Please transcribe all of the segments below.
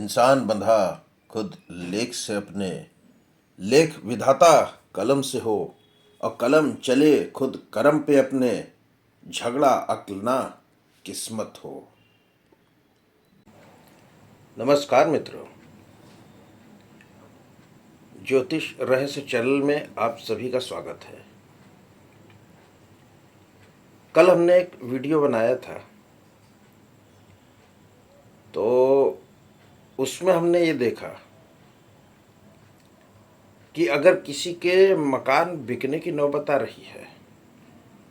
इंसान बंधा खुद लेख से अपने, लेख विधाता कलम से हो, और कलम चले खुद करम पे अपने, झगड़ा अक्ल ना किस्मत हो। नमस्कार मित्रों, ज्योतिष रहस्य चैनल में आप सभी का स्वागत है। कल हमने एक वीडियो बनाया था, तो उसमें हमने ये देखा कि अगर किसी के मकान बिकने की नौबत आ रही है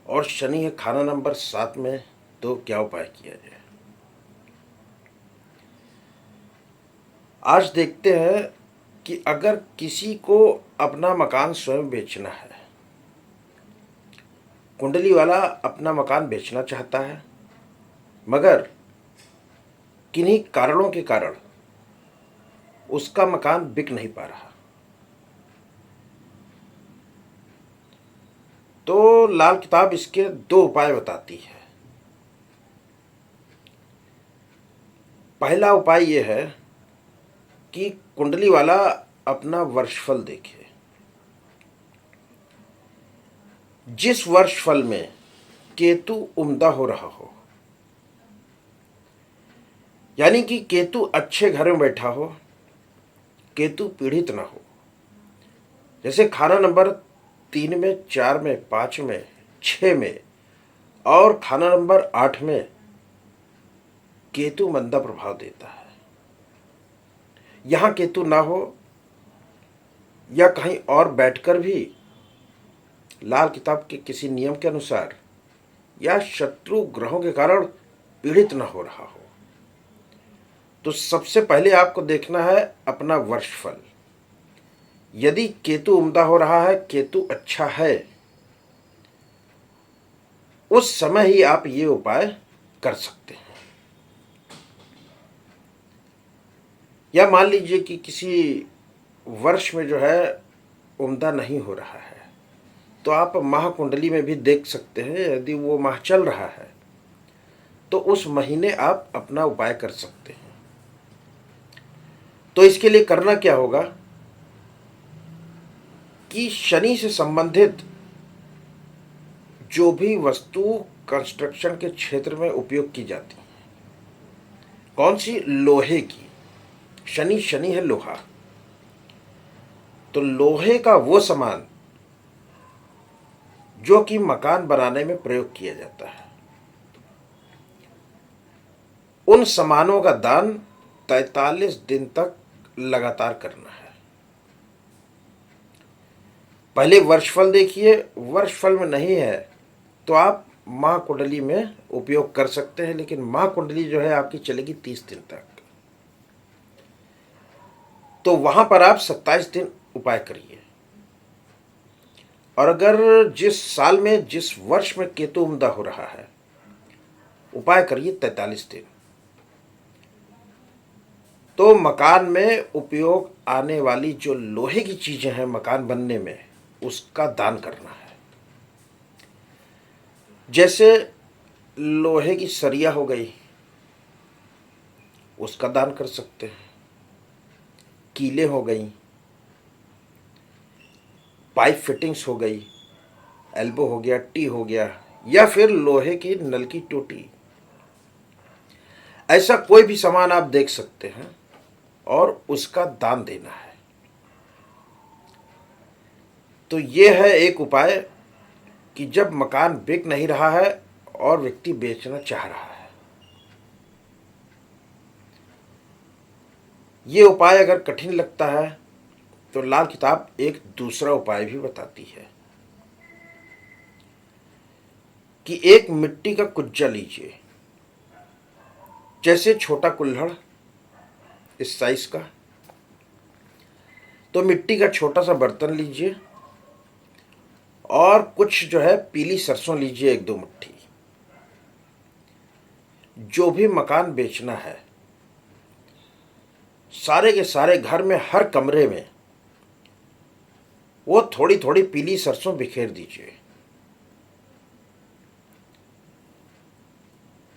और शनि है खाना नंबर 7 में, तो क्या उपाय किया जाए। आज देखते हैं कि अगर किसी को अपना मकान स्वयं बेचना है, कुंडली वाला अपना मकान बेचना चाहता है, मगर किन्हीं कारणों के कारण उसका मकान बिक नहीं पा रहा, तो लाल किताब इसके 2 उपाय बताती है। पहला उपाय यह है कि कुंडली वाला अपना वर्षफल देखे। जिस वर्षफल में केतु उम्दा हो रहा हो, यानी कि केतु अच्छे घर में बैठा हो, केतु पीड़ित ना हो, जैसे खाना नंबर 3 में, 4 में, 5 में, 6 में और खाना नंबर 8 में केतु मंदा प्रभाव देता है। यहां केतु ना हो या कहीं और बैठकर भी लाल किताब के किसी नियम के अनुसार या शत्रु ग्रहों के कारण पीड़ित न हो रहा हो, तो सबसे पहले आपको देखना है अपना वर्षफल। यदि केतु उम्दा हो रहा है, केतु अच्छा है, उस समय ही आप ये उपाय कर सकते हैं। या मान लीजिए कि किसी वर्ष में जो है उम्दा नहीं हो रहा है, तो आप माह कुंडली में भी देख सकते हैं। यदि वो माह चल रहा है तो उस महीने आप अपना उपाय कर सकते हैं। तो इसके लिए करना क्या होगा कि शनि से संबंधित जो भी वस्तु कंस्ट्रक्शन के क्षेत्र में उपयोग की जाती है, कौन सी, लोहे की। शनि शनि है लोहा, तो लोहे का वो सामान जो कि मकान बनाने में प्रयोग किया जाता है, उन सामानों का दान 43 दिन तक लगातार करना है। पहले वर्षफल देखिए, वर्षफल में नहीं है तो आप माह कुंडली में उपयोग कर सकते हैं, लेकिन माह कुंडली जो है आपकी चलेगी 30 दिन तक, तो वहां पर आप 27 दिन उपाय करिए। और अगर जिस साल में, जिस वर्ष में केतु उम्दा हो रहा है, उपाय करिए 43 दिन। तो मकान में उपयोग आने वाली जो लोहे की चीजें हैं मकान बनने में, उसका दान करना है। जैसे लोहे की सरिया हो गई, उसका दान कर सकते हैं। कीलें हो गई, पाइप फिटिंग्स हो गई, एल्बो हो गया, टी हो गया, या फिर लोहे की नल की टोटी, ऐसा कोई भी सामान आप देख सकते हैं और उसका दान देना है। तो यह है एक उपाय कि जब मकान बिक नहीं रहा है और व्यक्ति बेचना चाह रहा है, ये उपाय अगर कठिन लगता है तो लाल किताब एक दूसरा उपाय भी बताती है कि एक मिट्टी का कुज्जा लीजिए, जैसे छोटा कुल्हड़ इस साइज का। तो मिट्टी का छोटा सा बर्तन लीजिए और कुछ जो है पीली सरसों लीजिए, 1-2 मुट्ठी। जो भी मकान बेचना है, सारे के सारे घर में, हर कमरे में वो थोड़ी थोड़ी पीली सरसों बिखेर दीजिए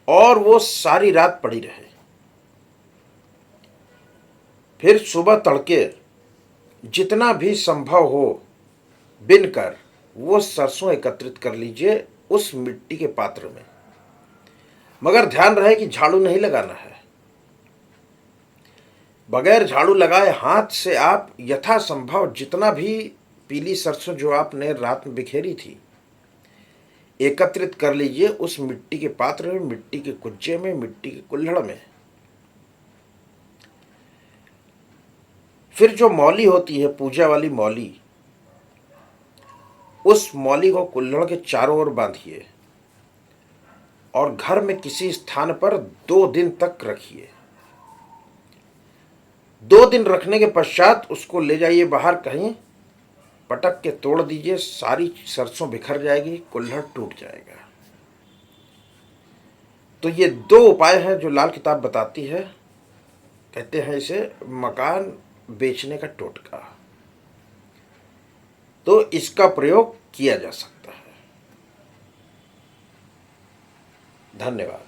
और वो सारी रात पड़ी रहे। फिर सुबह तड़के जितना भी संभव हो बिनकर वो सरसों एकत्रित कर लीजिए उस मिट्टी के पात्र में। मगर ध्यान रहे कि झाड़ू नहीं लगाना है। बगैर झाड़ू लगाए हाथ से आप यथासंभव जितना भी पीली सरसों जो आपने रात में बिखेरी थी एकत्रित कर लीजिए उस मिट्टी के पात्र में, मिट्टी के कुज्जे में, मिट्टी के कुल्हड़ में। फिर जो मौली होती है पूजा वाली मौली, उस मौली को कुल्हड़ के चारों ओर बांधिए और घर में किसी स्थान पर 2 दिन तक रखिए। 2 दिन रखने के पश्चात उसको ले जाइए बाहर कहीं, पटक के तोड़ दीजिए, सारी सरसों बिखर जाएगी, कुल्हड़ टूट जाएगा। तो ये 2 उपाय हैं जो लाल किताब बताती है। कहते हैं इसे मकान बेचने का टोटका। तो इसका प्रयोग किया जा सकता है। धन्यवाद।